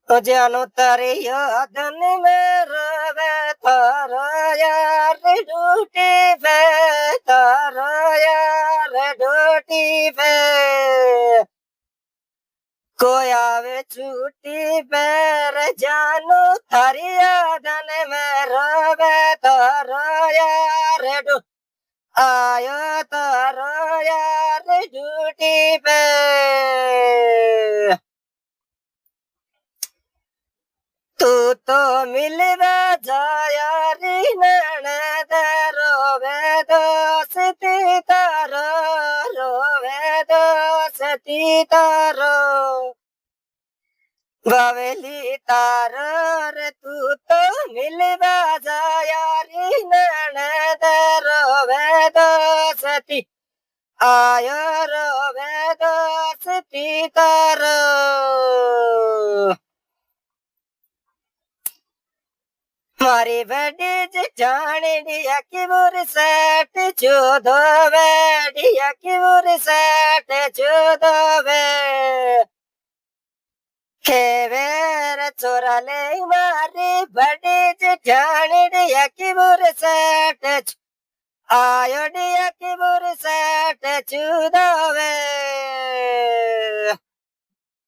જાનો તારી યાદન મેં રવે તારો યાર ડૂટી પે તારો યાર ડૂટી પે કોઈ આવે છૂટી પેર જાનો તારી યાદન મેં રવે તારો યાર આયો તારો યાર ડૂટી પે तू तो मिलवा जाया री ननद रोवे दोस्ती तारो रोवे दोस्ती तारो बावेली तारो रे तू तो मिलवा जाया री ननद रोवे दोस्ती आयो रोवे दोस्ती तारो मारी बड़ी जेठानिया की बुरसट चौदवे डिया की बुरसट चौदवे खेवेर चोरा ले मारी बड़ी जेठानिया की बुरसट आयो डिया की बुरसट चौदवे